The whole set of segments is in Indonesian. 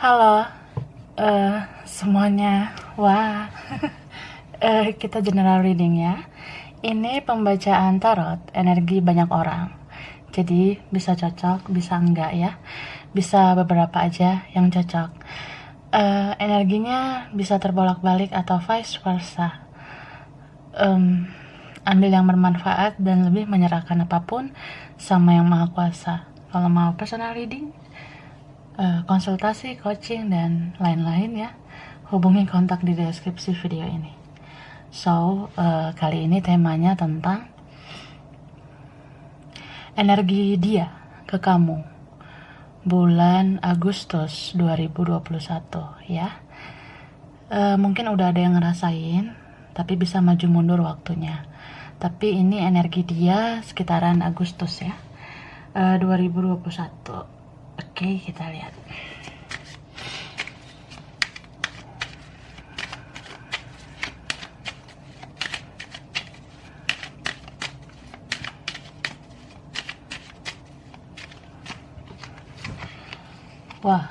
Halo, semuanya. Wah, kita general reading ya. Ini pembacaan tarot energi banyak orang. Jadi bisa cocok, bisa enggak ya. Bisa beberapa aja yang cocok. Energinya bisa terbolak-balik atau vice versa. Ambil yang bermanfaat dan lebih menyerahkan apapun sama yang maha kuasa. Kalau mau personal reading, konsultasi, coaching, dan lain-lain ya, hubungi kontak di deskripsi video ini. So, kali ini temanya tentang energi dia ke kamu bulan Agustus 2021 ya. Mungkin udah ada yang ngerasain, tapi bisa maju mundur waktunya. Tapi ini energi dia sekitaran Agustus ya, 2021. Oke, kita lihat. Wah,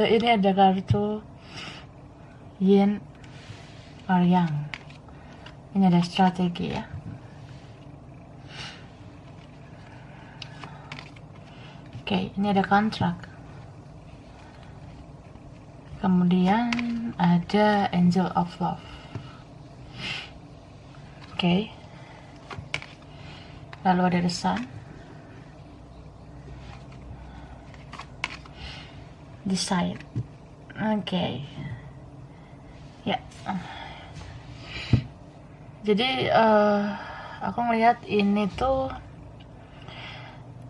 ini ada kartu Yin or Yang. Ini ada strategi ya. Oke, ini ada kontrak. Kemudian ada Angel of Love. Oke. Lalu ada The Sun. Decide. Oke. Ya. Jadi aku ngelihat ini tuh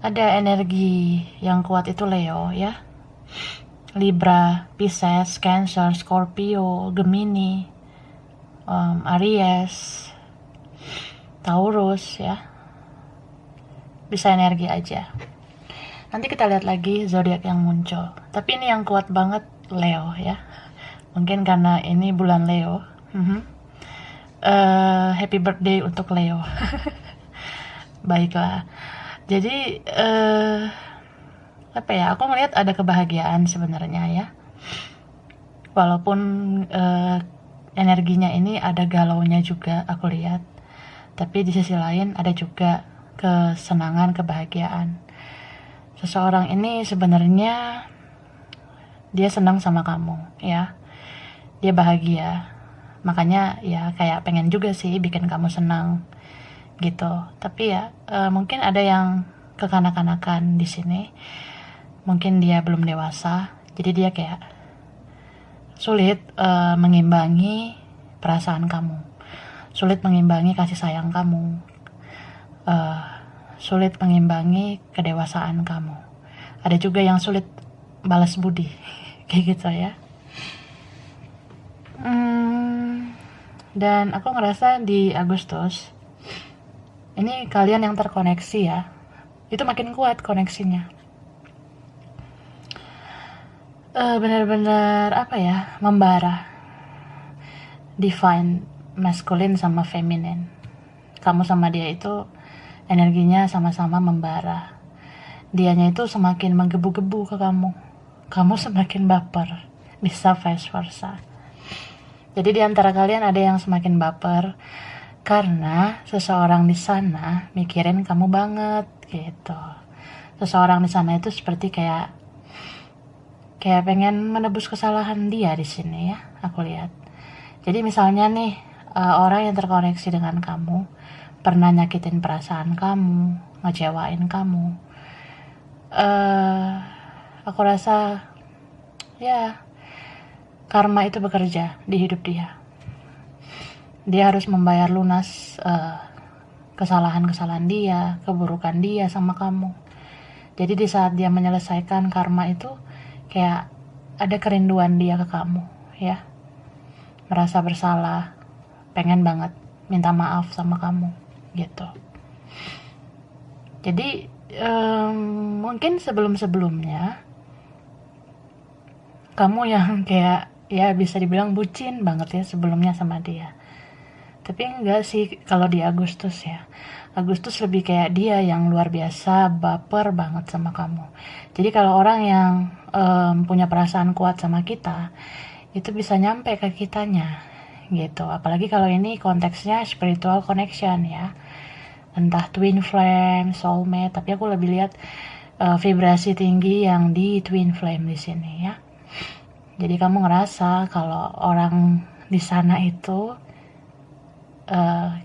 ada energi yang kuat itu Leo ya, Libra, Pisces, Cancer, Scorpio, Gemini, Aries, Taurus ya. Bisa energi aja. Nanti kita lihat lagi zodiak yang muncul. Tapi ini yang kuat banget Leo ya. Mungkin karena ini bulan Leo. Happy birthday untuk Leo. Baiklah. Jadi apa ya? Aku ngelihat ada kebahagiaan sebenarnya ya. Walaupun energinya ini ada galaunya juga aku lihat. Tapi di sisi lain ada juga kesenangan, kebahagiaan. Seseorang ini sebenarnya dia senang sama kamu ya. Dia bahagia. Makanya ya kayak pengen juga sih bikin kamu senang gitu. Tapi ya mungkin ada yang kekanak-kanakan di sini. Mungkin dia belum dewasa. Jadi dia kayak sulit mengimbangi perasaan kamu. Sulit mengimbangi kasih sayang kamu. Sulit mengimbangi kedewasaan kamu. Ada juga yang sulit balas budi. Kayak gitu ya. Dan aku ngerasa di Agustus ini kalian yang terkoneksi ya, itu makin kuat koneksinya. Benar-benar apa ya, membara. Divine masculine sama feminine. Kamu sama dia itu energinya sama-sama membara. Dianya itu semakin menggebu-gebu ke kamu. Kamu semakin baper. Bisa vice versa. Jadi di antara kalian ada yang semakin baper karena seseorang di sana mikirin kamu banget gitu. Seseorang di sana itu seperti kayak pengen menebus kesalahan dia di sini ya, aku lihat. Jadi misalnya nih orang yang terkoneksi dengan kamu pernah nyakitin perasaan kamu, ngecewain kamu. Aku rasa ya karma itu bekerja di hidup dia. Dia harus membayar lunas kesalahan-kesalahan dia, keburukan dia sama kamu. Jadi di saat dia menyelesaikan karma itu, kayak ada kerinduan dia ke kamu, ya. Merasa bersalah, pengen banget minta maaf sama kamu, gitu. Jadi mungkin sebelum-sebelumnya kamu yang kayak ya bisa dibilang bucin banget ya sebelumnya sama dia. Tapi enggak sih kalau di Agustus ya. Agustus lebih kayak dia yang luar biasa baper banget sama kamu. Jadi kalau orang yang punya perasaan kuat sama kita, itu bisa nyampe ke kitanya gitu. Apalagi kalau ini konteksnya spiritual connection ya, entah twin flame, soulmate, tapi aku lebih lihat vibrasi tinggi yang di twin flame di sini ya. Jadi kamu ngerasa kalau orang di sana itu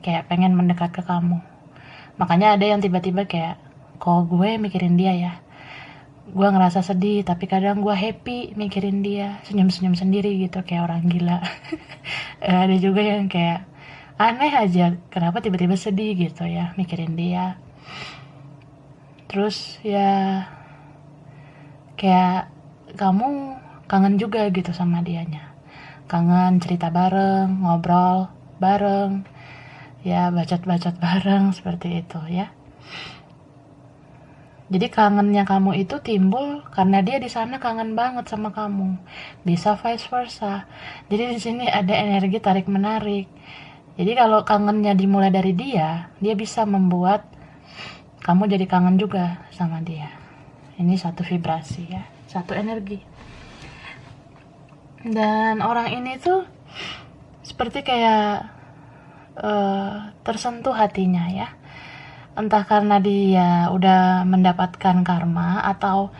kayak pengen mendekat ke kamu. Makanya ada yang tiba-tiba kayak, kok gue mikirin dia ya, gue ngerasa sedih tapi kadang gue happy mikirin dia, senyum-senyum sendiri gitu kayak orang gila. Ada juga yang kayak aneh aja kenapa tiba-tiba sedih gitu ya mikirin dia. Terus ya kayak kamu kangen juga gitu sama dianya, kangen cerita bareng, ngobrol bareng ya, bacot-bacot bareng seperti itu ya. Jadi kangennya kamu itu timbul karena dia di sana kangen banget sama kamu. Bisa vice versa. Jadi di sini ada energi tarik menarik. Jadi kalau kangennya dimulai dari dia, dia bisa membuat kamu jadi kangen juga sama dia. Ini satu vibrasi ya, satu energi. Dan orang ini tuh seperti kayak tersentuh hatinya ya. Entah karena dia udah mendapatkan karma atau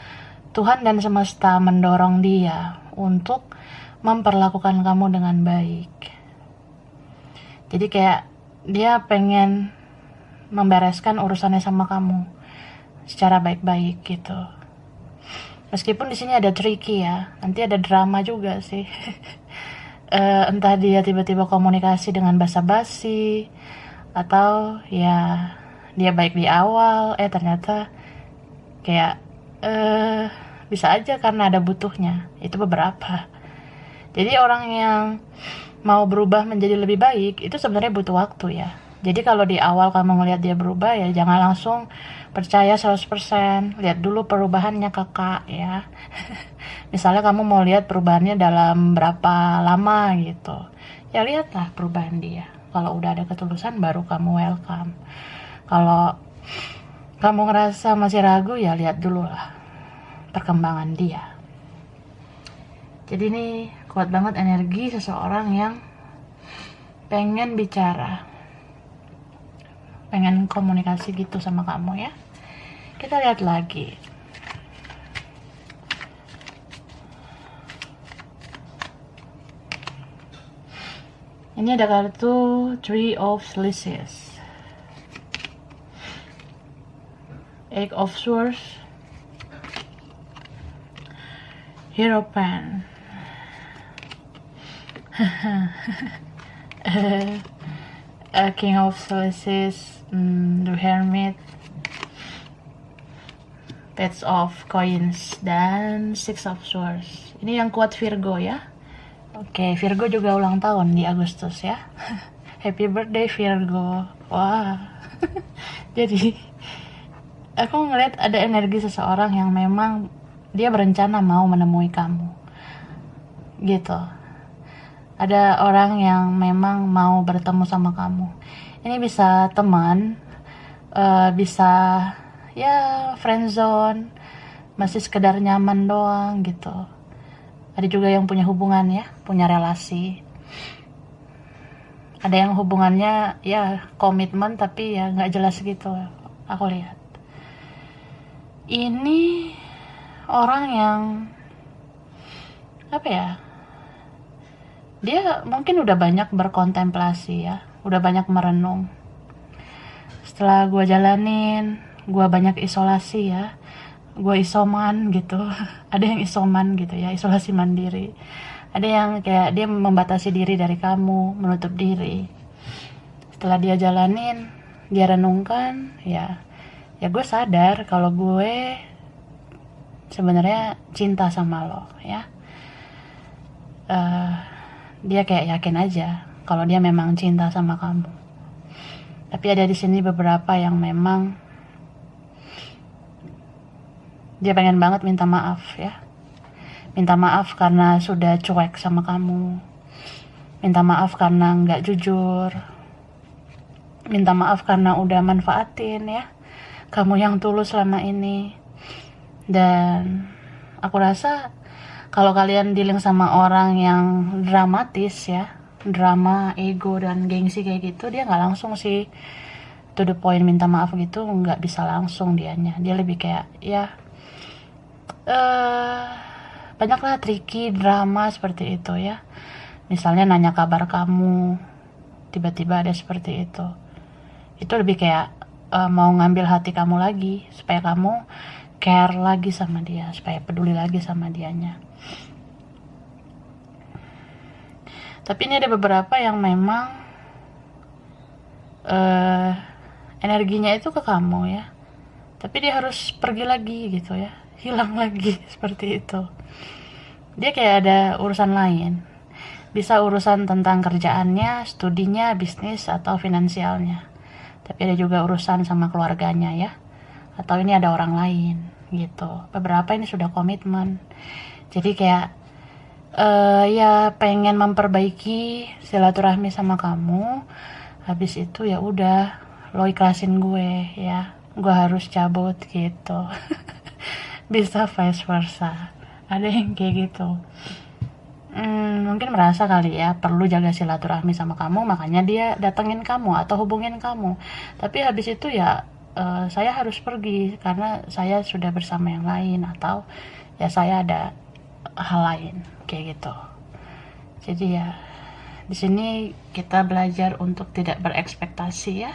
Tuhan dan semesta mendorong dia untuk memperlakukan kamu dengan baik. Jadi kayak dia pengen membereskan urusannya sama kamu secara baik-baik gitu. Meskipun di sini ada tricky ya, nanti ada drama juga sih. Entah dia tiba-tiba komunikasi dengan basa-basi atau ya dia baik di awal, ternyata kayak bisa aja karena ada butuhnya. Itu beberapa. Jadi orang yang mau berubah menjadi lebih baik itu sebenarnya butuh waktu ya. Jadi kalau di awal kamu ngelihat dia berubah ya jangan langsung percaya 100%, lihat dulu perubahannya kakak ya. Misalnya kamu mau lihat perubahannya dalam berapa lama gitu, ya lihatlah perubahan dia. Kalau udah ada ketulusan baru kamu welcome. Kalau kamu ngerasa masih ragu ya lihat dulu lah perkembangan dia. Jadi ini kuat banget energi seseorang yang pengen bicara, pengen komunikasi gitu sama kamu ya. Kita lihat lagi. Ini ada kartu Three of Slices, Eight of Swords, Hierophant, King of Slices, The Hermit, Page of Coins, dan Six of Swords. Ini yang kuat Virgo ya. Oke, Virgo juga ulang tahun di Agustus ya. Happy birthday Virgo. Wah. Jadi aku ngeliat ada energi seseorang yang memang dia berencana mau menemui kamu gitu. Ada orang yang memang mau bertemu sama kamu. Ini bisa teman, bisa ya friendzone, masih sekedar nyaman doang gitu. Ada juga yang punya hubungan ya, punya relasi. Ada yang hubungannya ya komitmen tapi ya nggak jelas gitu. Aku lihat. Ini orang yang apa ya? Dia mungkin udah banyak berkontemplasi ya, udah banyak merenung. Setelah gue jalanin, gue banyak isolasi ya. Gue isoman gitu. Ada yang isoman gitu ya, isolasi mandiri. Ada yang kayak dia membatasi diri dari kamu, menutup diri. Setelah dia jalanin, dia renungkan, ya gue sadar kalau gue sebenarnya cinta sama lo ya. Dia kayak yakin aja kalau dia memang cinta sama kamu. Tapi ada di sini beberapa yang memang dia pengen banget minta maaf ya. Minta maaf karena sudah cuek sama kamu. Minta maaf karena nggak jujur. minta maaf karena udah manfaatin ya kamu yang tulus selama ini. Dan aku rasa kalau kalian dealing sama orang yang dramatis ya, drama, ego, dan gengsi kayak gitu, dia nggak langsung sih to the point minta maaf gitu, nggak bisa langsung dianya. Dia lebih kayak ya banyaklah tricky drama seperti itu ya. Misalnya nanya kabar kamu, tiba-tiba ada seperti itu. Itu lebih kayak mau ngambil hati kamu lagi supaya kamu care lagi sama dia, supaya peduli lagi sama dianya. Tapi ini ada beberapa yang memang energinya itu ke kamu ya, tapi dia harus pergi lagi gitu ya, hilang lagi seperti itu. Dia kayak ada urusan lain, bisa urusan tentang kerjaannya, studinya, bisnis, atau finansialnya. Tapi ada juga urusan sama keluarganya ya, atau ini ada orang lain gitu. Beberapa ini sudah komitmen, jadi kayak ya pengen memperbaiki silaturahmi sama kamu. Habis itu ya udah, lo ikhlasin gue ya, gue harus cabut gitu. Bisa vice versa, ada yang kayak gitu. Mungkin merasa kali ya perlu jaga silaturahmi sama kamu, makanya dia datengin kamu atau hubungin kamu. Tapi habis itu ya saya harus pergi karena saya sudah bersama yang lain, atau ya saya ada hal lain kayak gitu. Jadi ya di sini kita belajar untuk tidak berekspektasi ya,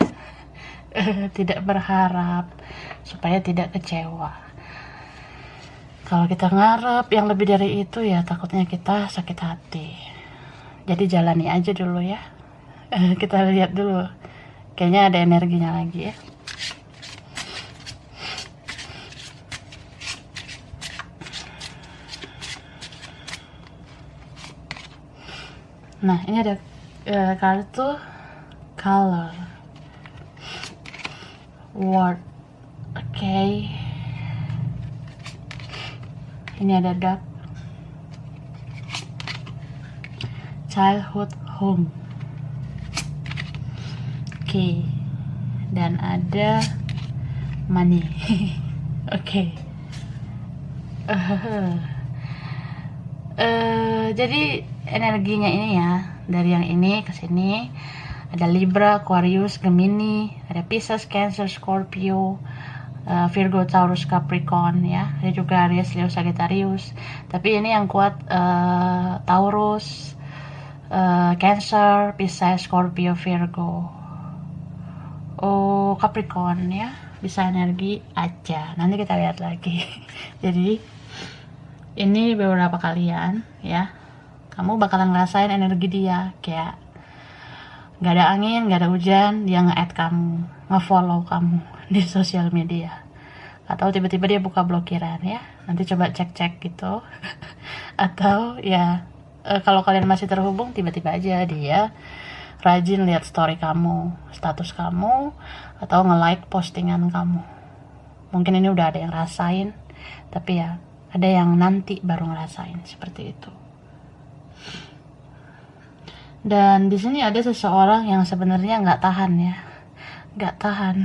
tidak berharap supaya tidak kecewa. Kalau kita ngarep yang lebih dari itu ya takutnya kita sakit hati. Jadi jalani aja dulu ya. Kita lihat dulu. Kayaknya ada energinya lagi ya. Nah, ini ada kartu color word. Oke. Ini ada dark childhood home. Oke. Dan ada money. Oke. Jadi energinya ini ya, dari yang ini ke sini ada Libra, Aquarius, Gemini, ada Pisces, Cancer, Scorpio, Virgo, Taurus, Capricorn ya. Ada juga Aries, Leo, Sagittarius. Tapi ini yang kuat Taurus, Cancer, Pisces, Scorpio, Virgo. Oh, Capricorn ya. Bisa energi aja. Nanti kita lihat lagi. Jadi ini beberapa kalian ya, kamu bakalan ngerasain energi dia, kayak gak ada angin, gak ada hujan, dia nge-add kamu, nge-follow kamu di sosial media, atau tiba-tiba dia buka blokiran ya. Nanti coba cek-cek gitu. Atau ya kalau kalian masih terhubung, tiba-tiba aja dia rajin lihat story kamu, status kamu, atau nge-like postingan kamu. Mungkin ini udah ada yang rasain, tapi ya ada yang nanti baru ngerasain seperti itu. Dan di sini ada seseorang yang sebenarnya nggak tahan ya, nggak tahan,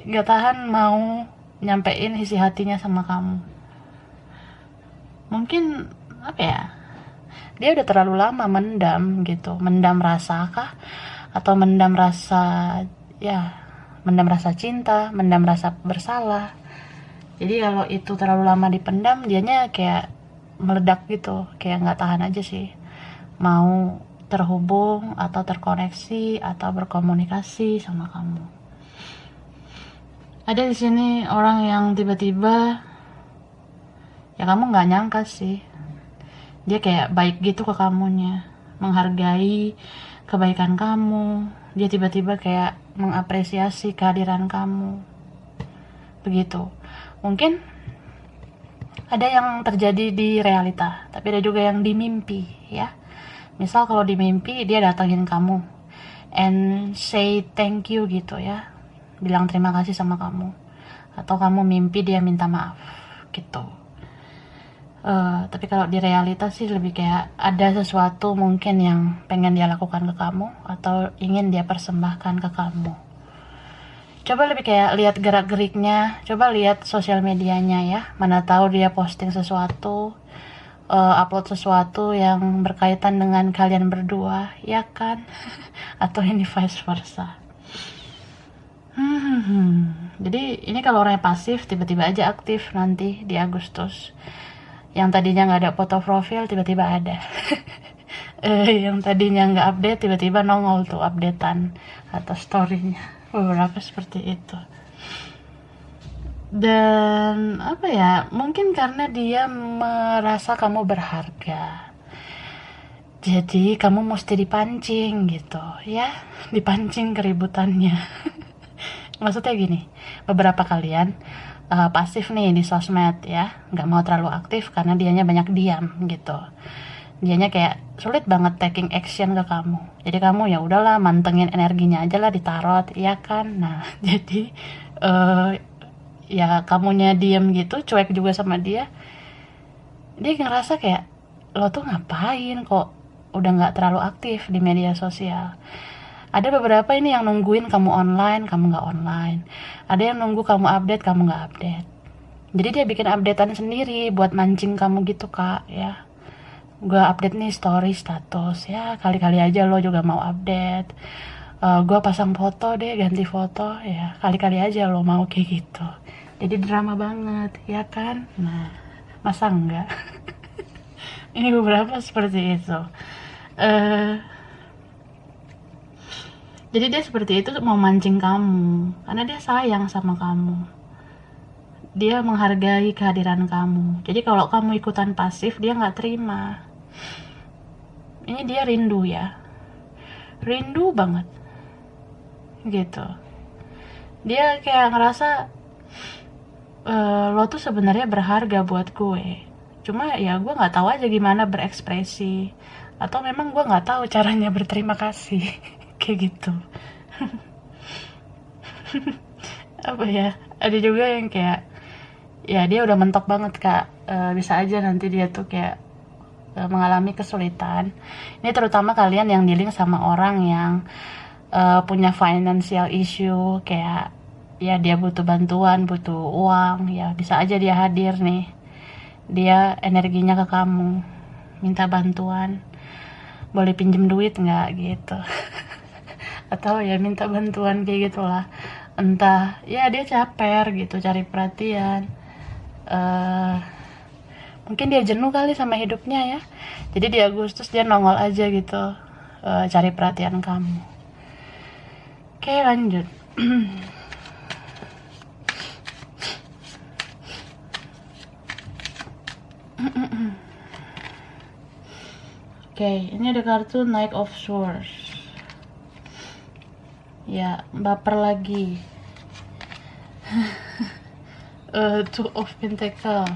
nggak tahan mau nyampein isi hatinya sama kamu. Mungkin apa ya? Dia udah terlalu lama mendam gitu, mendam rasa kah, atau mendam rasa ya, mendam rasa cinta, mendam rasa bersalah. Jadi kalau itu terlalu lama dipendam, dianya kayak meledak gitu, kayak nggak tahan aja sih, mau terhubung atau terkoneksi atau berkomunikasi sama kamu. Ada di sini orang yang tiba-tiba ya kamu nggak nyangka sih, dia kayak baik gitu ke kamunya, menghargai kebaikan kamu, dia tiba-tiba kayak mengapresiasi kehadiran kamu begitu. Mungkin ada yang terjadi di realita, tapi ada juga yang di mimpi ya. Misal kalau di mimpi dia datangin kamu and say thank you gitu ya, bilang terima kasih sama kamu, atau kamu mimpi dia minta maaf gitu. Tapi kalau di realitas sih lebih kayak ada sesuatu mungkin yang pengen dia lakukan ke kamu atau ingin dia persembahkan ke kamu. Coba lebih kayak lihat gerak-geriknya, coba lihat sosial medianya ya. Mana tahu dia posting sesuatu, upload sesuatu yang berkaitan dengan kalian berdua, ya kan? Atau ini vice versa. Jadi ini kalau orangnya pasif tiba-tiba aja aktif nanti di Agustus. Yang tadinya nggak ada foto profil tiba-tiba ada. Yang tadinya nggak update tiba-tiba nongol tuh updatean atau storynya. Beberapa seperti itu. Dan apa ya, mungkin karena dia merasa kamu berharga, jadi kamu mesti dipancing gitu ya, dipancing keributannya. Maksudnya gini, beberapa kalian pasif nih di sosmed ya, nggak mau terlalu aktif karena dianya banyak diam gitu. Dianya kayak sulit banget taking action ke kamu. Jadi kamu ya udahlah mantengin energinya aja lah, ditarot, ya kan? Nah, jadi ya kamunya diam gitu, cuek juga sama dia. Dia ngerasa kayak lo tuh ngapain kok udah nggak terlalu aktif di media sosial. Ada beberapa ini yang nungguin kamu online, kamu nggak online. Ada yang nunggu kamu update, kamu nggak update. Jadi dia bikin updatean sendiri buat mancing kamu gitu kak ya. Gue update nih story status ya, kali-kali aja lo juga mau update. Gue pasang foto deh, ganti foto ya, kali-kali aja lo mau kayak gitu. Jadi drama banget ya kan. Nah masa enggak. Ini beberapa seperti itu. Jadi dia seperti itu mau mancing kamu karena dia sayang sama kamu. Dia menghargai kehadiran kamu. Jadi kalau kamu ikutan pasif, dia nggak terima. Ini dia rindu ya, rindu banget gitu. Dia kayak ngerasa lo tuh sebenarnya berharga buat gue. Cuma ya gue nggak tahu aja gimana berekspresi, atau memang gue nggak tahu caranya berterima kasih. Kayak gitu. Apa ya, ada juga yang kayak ya dia udah mentok banget kak. Bisa aja nanti dia tuh kayak mengalami kesulitan. Ini terutama kalian yang dealing sama orang yang punya financial issue, kayak ya dia butuh bantuan, butuh uang, ya bisa aja dia hadir nih, dia energinya ke kamu, minta bantuan, boleh pinjem duit nggak gitu. Atau ya minta bantuan kayak gitulah, entah ya dia caper gitu cari perhatian, mungkin dia jenuh kali sama hidupnya ya, jadi di Agustus dia nongol aja gitu, cari perhatian kamu. Oke lanjut. Oke, ini ada kartu Knight of Swords. Ya, baper lagi. Two of Pentacles.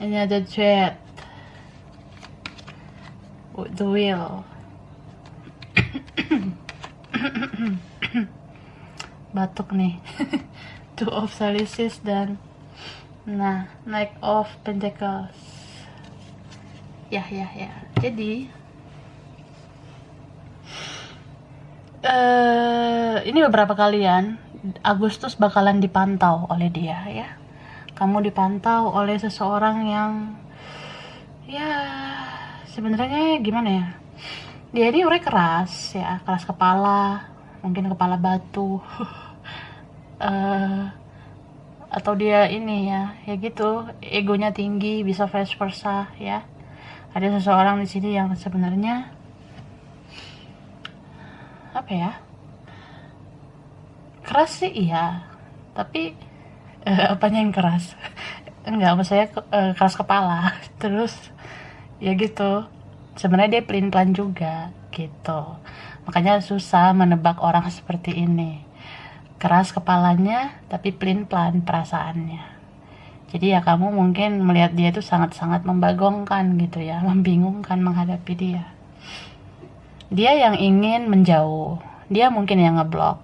Ini ada Jet. The Wheel. Batuk nih. Two of Salices dan Knight of Pentacles. Ya. Jadi ini beberapa kalian Agustus bakalan dipantau oleh dia ya. Kamu dipantau oleh seseorang yang ya sebenarnya gimana ya, dia ini orangnya keras ya, keras kepala, mungkin kepala batu. Atau dia ini ya gitu, egonya tinggi, bisa vice versa ya. Ada seseorang di sini yang sebenarnya apa ya, keras sih iya, tapi apanya yang keras? Enggak, maksud saya keras kepala. Terus ya gitu, sebenarnya dia pelin-pelan juga gitu, makanya susah menebak orang seperti ini. Keras kepalanya tapi pelin-pelan perasaannya. Jadi ya kamu mungkin melihat dia itu sangat-sangat membagongkan gitu ya, membingungkan menghadapi dia. Dia yang ingin menjauh, dia mungkin yang ngeblok,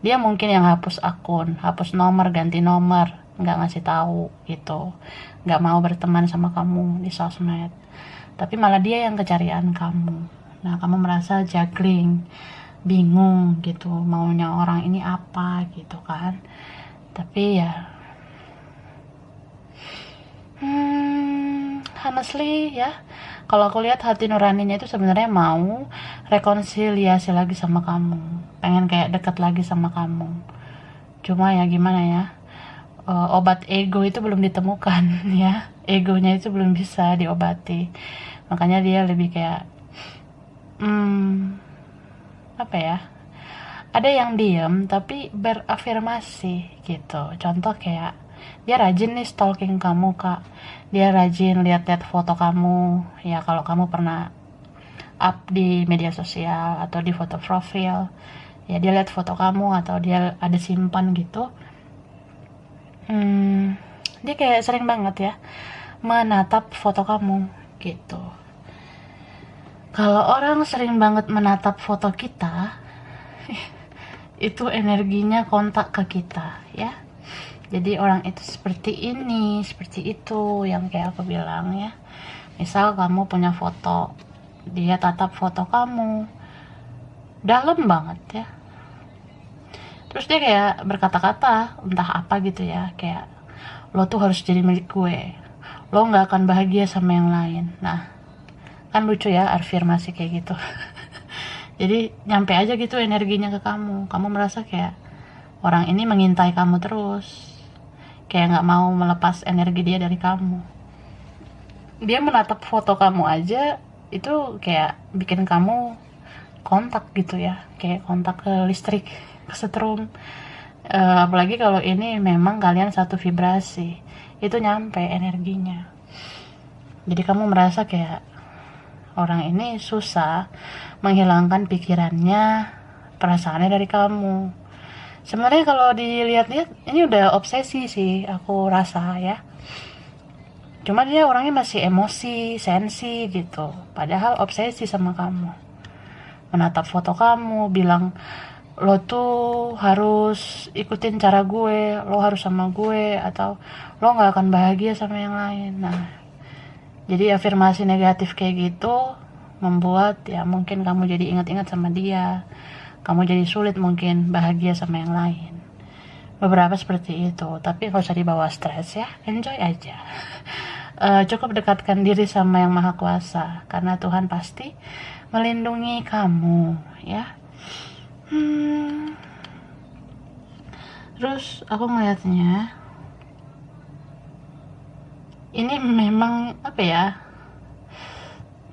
dia mungkin yang hapus akun, hapus nomor, ganti nomor, nggak ngasih tahu gitu, nggak mau berteman sama kamu di sosmed, tapi malah dia yang kecarian kamu. Nah, kamu merasa juggling, bingung gitu, maunya orang ini apa gitu kan. Tapi ya, honestly ya, kalau aku lihat hati nuraninya itu sebenarnya mau rekonsiliasi lagi sama kamu, pengen kayak dekat lagi sama kamu. Cuma ya gimana ya, obat ego itu belum ditemukan ya, egonya itu belum bisa diobati, makanya dia lebih kayak apa ya, ada yang diem tapi berafirmasi gitu. Contoh kayak dia rajin nih stalking kamu kak, dia rajin lihat-lihat foto kamu ya, kalau kamu pernah up di media sosial atau di foto profil ya, dia lihat foto kamu atau dia ada simpan gitu. Dia kayak sering banget ya menatap foto kamu gitu. Kalau orang sering banget menatap foto kita, itu energinya kontak ke kita ya. Jadi orang itu seperti ini, seperti itu, yang kayak aku bilang ya. Misal kamu punya foto, dia tatap foto kamu, dalam banget ya. Terus dia kayak berkata-kata, entah apa gitu ya, kayak lo tuh harus jadi milik gue, lo gak akan bahagia sama yang lain. Nah, kan lucu ya afirmasi kayak gitu. Jadi nyampe aja gitu energinya ke kamu, kamu merasa kayak orang ini mengintai kamu terus, kayak gak mau melepas energi dia dari kamu. Dia menatap foto kamu aja itu kayak bikin kamu kontak gitu ya, kayak kontak ke listrik, ke setrum. Apalagi kalau ini memang kalian satu vibrasi, itu nyampe energinya. Jadi kamu merasa kayak orang ini susah menghilangkan pikirannya, perasaannya dari kamu. Sebenarnya kalau dilihat-lihat ini udah obsesi sih, aku rasa ya. Cuma dia orangnya masih emosi, sensi gitu, padahal obsesi sama kamu. Menatap foto kamu, bilang lo tuh harus ikutin cara gue, lo harus sama gue, atau lo gak akan bahagia sama yang lain. Nah, jadi afirmasi negatif kayak gitu membuat ya mungkin kamu jadi ingat-ingat sama dia, kamu jadi sulit mungkin bahagia sama yang lain. Beberapa seperti itu, tapi gak usah dibawa stres ya, enjoy aja. Cukup dekatkan diri sama yang maha kuasa, karena Tuhan pasti melindungi kamu ya. Terus aku ngeliatnya ini memang apa ya,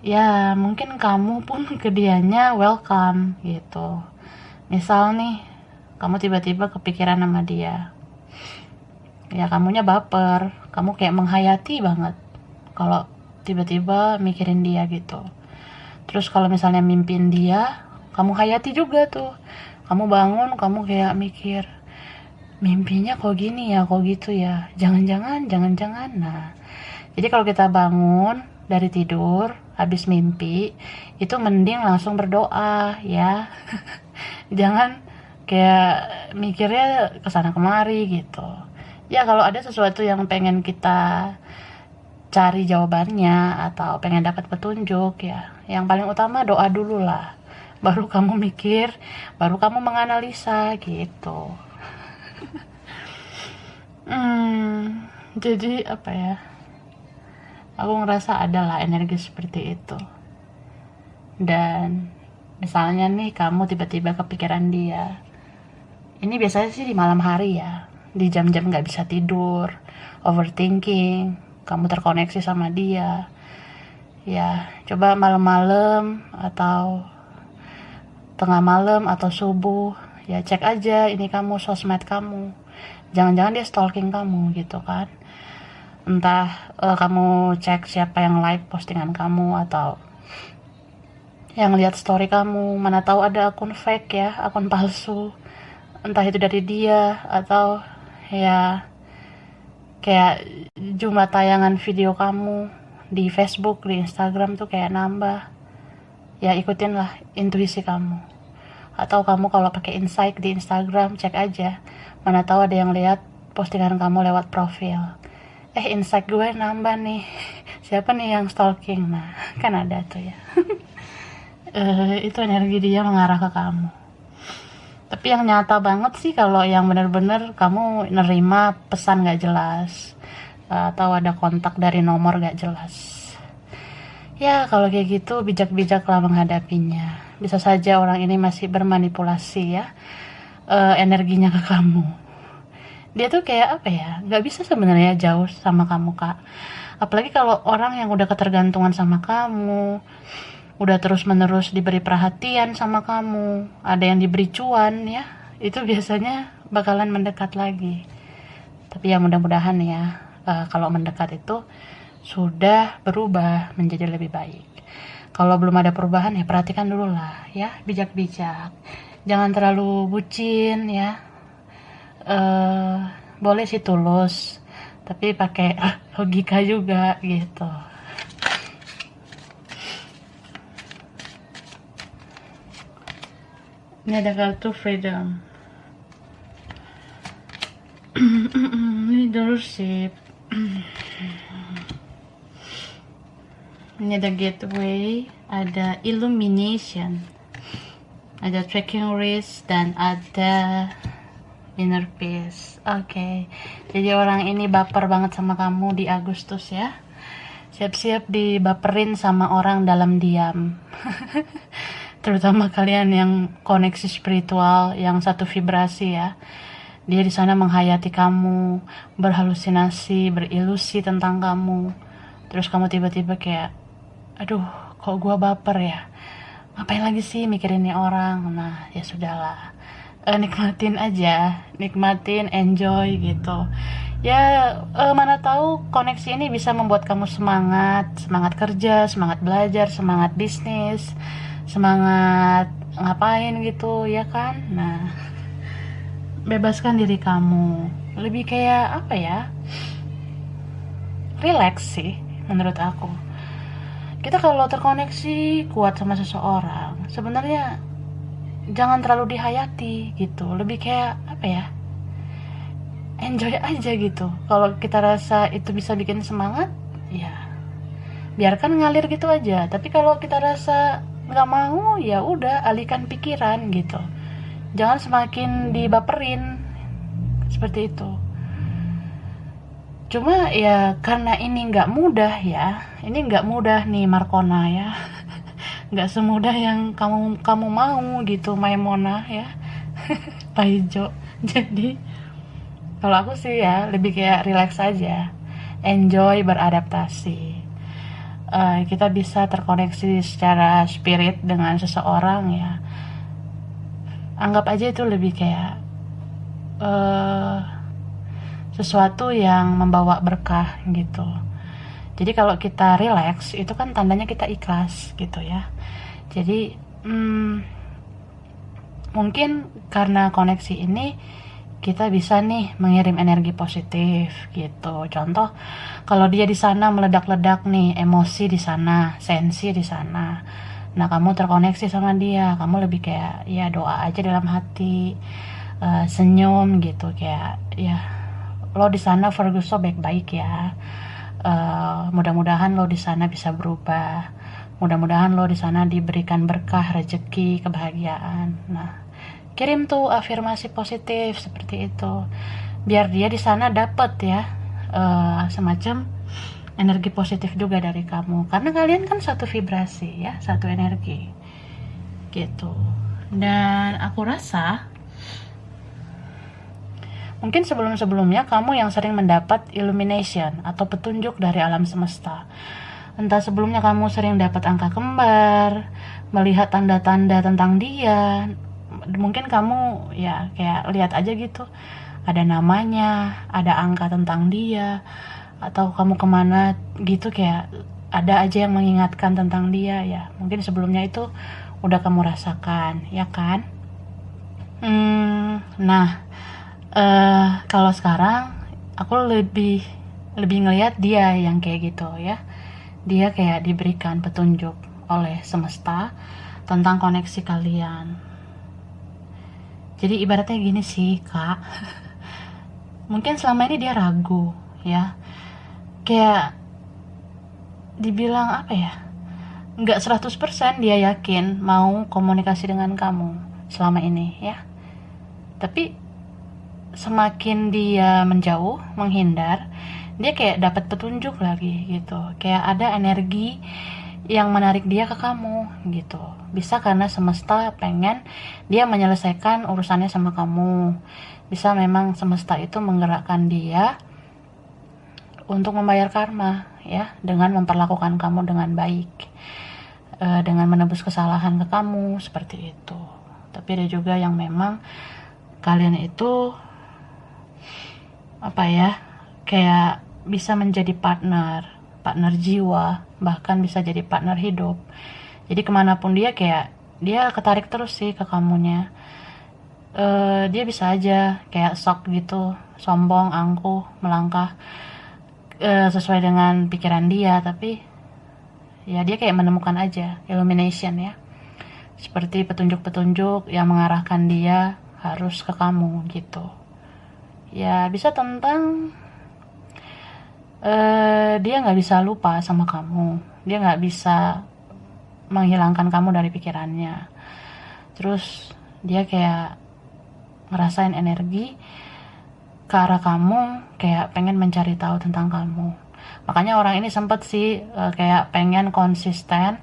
ya mungkin kamu pun ke dianya welcome gitu. Misal nih kamu tiba-tiba kepikiran sama dia, ya kamunya baper, kamu kayak menghayati banget kalau tiba-tiba mikirin dia gitu. Terus kalau misalnya mimpin dia, kamu hayati juga tuh, kamu bangun, kamu kayak mikir mimpinya kok gini ya, kok gitu ya, jangan-jangan. Nah, jadi kalau kita bangun dari tidur habis mimpi, itu mending langsung berdoa ya. Jangan kayak mikirnya kesana kemari gitu ya. Kalau ada sesuatu yang pengen kita cari jawabannya atau pengen dapat petunjuk ya, yang paling utama doa dulu lah, baru kamu mikir, baru kamu menganalisa gitu. Jadi apa ya, aku ngerasa adalah energi seperti itu. Dan misalnya nih kamu tiba-tiba kepikiran dia, ini biasanya sih di malam hari ya, di jam-jam gak bisa tidur, overthinking, kamu terkoneksi sama dia ya. Coba malam-malam atau tengah malam atau subuh ya, cek aja ini kamu, sosmed kamu, jangan-jangan dia stalking kamu gitu kan. Entah kamu cek siapa yang like postingan kamu atau yang lihat story kamu, mana tahu ada akun fake ya, akun palsu, entah itu dari dia atau ya kayak jumlah tayangan video kamu di Facebook, di Instagram tuh kayak nambah ya. Ikutinlah intuisi kamu, atau kamu kalau pakai insight di Instagram, cek aja, mana tahu ada yang lihat postingan kamu lewat profil. Insight gue nambah nih, siapa nih yang stalking? Nah, kan ada tuh ya. Itu energi dia mengarah ke kamu. Tapi yang nyata banget sih kalau yang bener-bener kamu nerima pesan gak jelas, atau ada kontak dari nomor gak jelas. Ya kalau kayak gitu bijak-bijaklah menghadapinya. Bisa saja orang ini masih bermanipulasi ya, energinya ke kamu. Dia tuh kayak apa ya, gak bisa sebenarnya jauh sama kamu, Kak. Apalagi kalau orang yang udah ketergantungan sama kamu, udah terus-menerus diberi perhatian sama kamu, ada yang diberi cuan ya, itu biasanya bakalan mendekat lagi. Tapi ya mudah-mudahan ya, kalau mendekat itu sudah berubah menjadi lebih baik. Kalau belum ada perubahan ya perhatikan dulu lah ya, bijak-bijak. Jangan terlalu bucin ya. Boleh sih tulus, tapi pakai logika juga gitu. Ini ada kartu freedom. Leadership. Ini ada gateway, ada illumination, ada tracking risk, dan ada inner peace. Oke. Jadi orang ini baper banget sama kamu di Agustus ya. Siap-siap dibaperin sama orang dalam diam. Terutama kalian yang koneksi spiritual, yang satu vibrasi ya. Dia di sana menghayati kamu, berhalusinasi, berilusi tentang kamu. Terus kamu tiba-tiba kayak, aduh, kok gua baper ya? Ngapain lagi sih mikirin nih orang? Nah, ya sudahlah. Nikmatin aja, nikmatin, enjoy gitu. Ya, mana tahu koneksi ini bisa membuat kamu semangat kerja, semangat belajar, semangat bisnis, semangat ngapain gitu, ya kan? Nah, bebaskan diri kamu. Lebih kayak apa ya? Relax sih, menurut aku. Kita kalau terkoneksi kuat sama seseorang, sebenarnya jangan terlalu dihayati gitu, lebih kayak apa ya, enjoy aja gitu. Kalau kita rasa itu bisa bikin semangat, ya biarkan ngalir gitu aja. Tapi kalau kita rasa nggak mau, ya udah alihkan pikiran gitu, jangan semakin dibaperin seperti itu. Cuma ya karena ini nggak mudah ya, ini nggak mudah nih Markona ya. Nggak semudah yang kamu mau gitu, Maimona ya. Pak Ijo. Jadi kalau aku sih ya lebih kayak relax aja, enjoy beradaptasi. Kita bisa terkoneksi secara spirit dengan seseorang ya, anggap aja itu lebih kayak sesuatu yang membawa berkah gitu. Jadi kalau kita relax itu kan tandanya kita ikhlas gitu ya. Jadi mungkin karena koneksi ini kita bisa nih mengirim energi positif gitu. Contoh, kalau dia di sana meledak-ledak nih, emosi di sana, sensi di sana. Nah, kamu terkoneksi sama dia, kamu lebih kayak ya doa aja dalam hati, senyum gitu, kayak ya lo di sana Ferguson baik-baik ya. Mudah-mudahan lo di sana bisa berubah. Mudah-mudahan lo di sana diberikan berkah, rezeki, kebahagiaan. Nah, kirim tuh afirmasi positif seperti itu, biar dia di sana dapat ya semacam energi positif juga dari kamu, karena kalian kan satu vibrasi ya, satu energi gitu. Dan aku rasa mungkin sebelum-sebelumnya kamu yang sering mendapat illumination atau petunjuk dari alam semesta. Entah sebelumnya kamu sering dapat angka kembar, melihat tanda-tanda tentang dia. Mungkin kamu ya kayak lihat aja gitu, ada namanya, ada angka tentang dia, atau kamu kemana gitu kayak ada aja yang mengingatkan tentang dia ya. Mungkin sebelumnya itu udah kamu rasakan, ya kan? Nah, kalau sekarang aku lebih ngelihat dia yang kayak gitu ya. Dia kayak diberikan petunjuk oleh semesta tentang koneksi kalian. Jadi ibaratnya gini sih, Kak. Mungkin selama ini dia ragu ya, kayak dibilang apa ya, nggak 100% dia yakin mau komunikasi dengan kamu selama ini ya. Tapi semakin dia menjauh, menghindar, dia kayak dapat petunjuk lagi gitu, kayak ada energi yang menarik dia ke kamu gitu. Bisa karena semesta pengen dia menyelesaikan urusannya sama kamu, bisa memang semesta itu menggerakkan dia untuk membayar karma ya, dengan memperlakukan kamu dengan baik, dengan menebus kesalahan ke kamu seperti itu. Tapi ada juga yang memang kalian itu apa ya, kayak bisa menjadi partner jiwa, bahkan bisa jadi partner hidup. Jadi kemanapun dia, kayak dia ketarik terus sih ke kamunya. Dia bisa aja kayak sok gitu, sombong, angkuh, melangkah sesuai dengan pikiran dia, tapi ya dia kayak menemukan aja illumination ya, seperti petunjuk-petunjuk yang mengarahkan dia harus ke kamu gitu ya. Bisa tentang dia nggak bisa lupa sama kamu, dia nggak bisa menghilangkan kamu dari pikirannya. Terus dia kayak ngerasain energi ke arah kamu, kayak pengen mencari tahu tentang kamu. Makanya orang ini sempet sih kayak pengen konsisten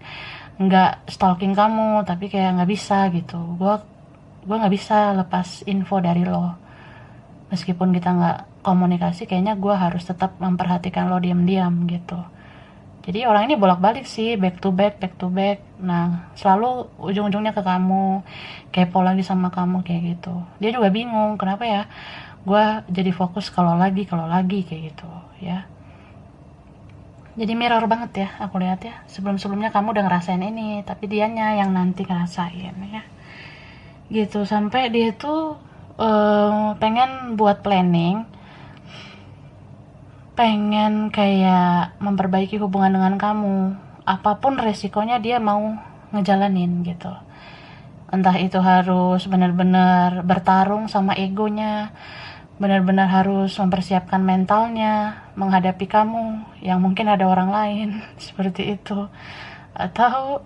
nggak stalking kamu, tapi kayak nggak bisa gitu. Gue nggak bisa lepas info dari lo, meskipun kita nggak komunikasi, kayaknya gue harus tetap memperhatikan lo diam-diam gitu. Jadi orang ini bolak-balik sih, back to back. Nah, selalu ujung-ujungnya ke kamu, kepo lagi sama kamu kayak gitu. Dia juga bingung, kenapa ya gue jadi fokus kalau lagi kayak gitu ya. Jadi mirror banget ya, aku lihat ya. Sebelum-sebelumnya kamu udah ngerasain ini, tapi dianya yang nanti ngerasain ya. Gitu, sampai dia tuh pengen buat planning, pengen kayak memperbaiki hubungan dengan kamu, apapun resikonya dia mau ngejalanin gitu. Entah itu harus benar-benar bertarung sama egonya, benar-benar harus mempersiapkan mentalnya menghadapi kamu yang mungkin ada orang lain seperti itu, atau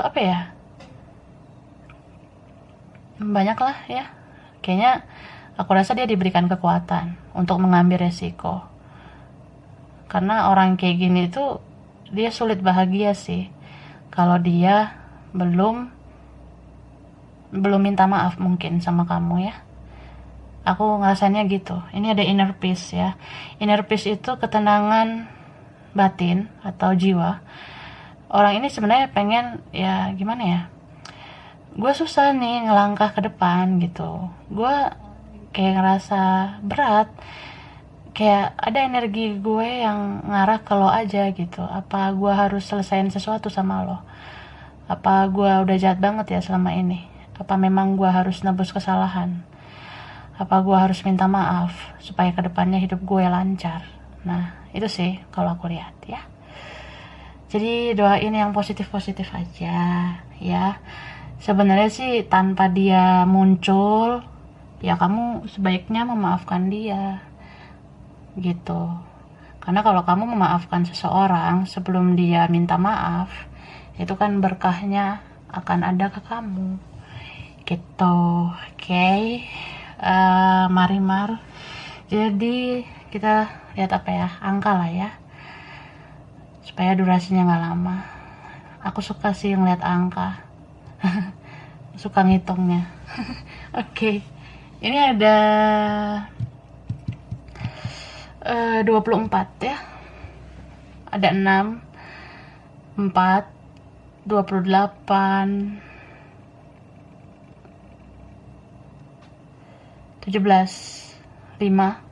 apa ya, banyak lah ya. Kayaknya aku rasa dia diberikan kekuatan untuk mengambil resiko, karena orang kayak gini tuh dia sulit bahagia sih kalau dia belum minta maaf mungkin sama kamu ya. Aku ngerasainnya gitu. Ini ada inner peace ya. Inner peace itu ketenangan batin atau jiwa. Orang ini sebenarnya pengen ya gimana ya, gue susah nih ngelangkah ke depan gitu. Gue kayak ngerasa berat, kayak ada energi gue yang ngarah ke lo aja gitu. Apa gue harus selesaiin sesuatu sama lo? Apa gue udah jahat banget ya selama ini? Apa memang gue harus nebus kesalahan? Apa gue harus minta maaf supaya kedepannya hidup gue lancar? Nah itu sih kalau aku lihat ya. Jadi doain yang positif-positif aja ya. Sebenarnya sih tanpa dia muncul, ya kamu sebaiknya memaafkan dia gitu. Karena kalau kamu memaafkan seseorang sebelum dia minta maaf, itu kan berkahnya akan ada ke kamu gitu. Oke. Marimar, jadi kita lihat apa ya, angka lah ya, supaya durasinya nggak lama. Aku suka sih ngeliat angka suka ngitungnya. Oke. Ini ada 24 ya, ada 6, 4, 28, 17, 5,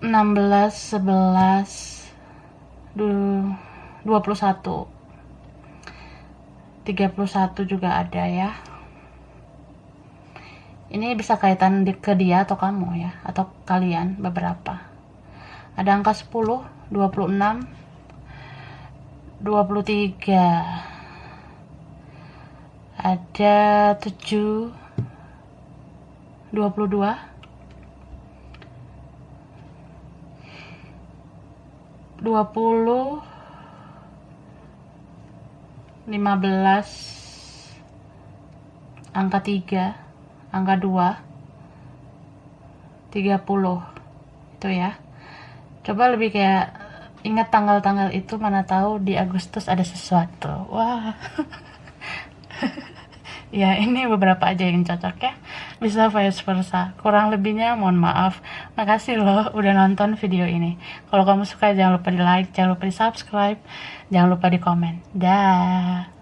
16, 11, 21, 31 juga ada ya. Ini bisa kaitan ke dia atau kamu ya, atau kalian beberapa. Ada angka 10, 26, 23, ada 7, 22, 20, 15, angka 3, angka 2, 30. Itu ya. Coba lebih kayak ingat tanggal-tanggal itu, mana tahu di Agustus ada sesuatu. Wah. Ya, ini beberapa aja yang cocok ya. Bisa vice versa. Kurang lebihnya mohon maaf. Makasih loh udah nonton video ini. Kalau kamu suka jangan lupa di like, jangan lupa di subscribe, jangan lupa di komen. Dah.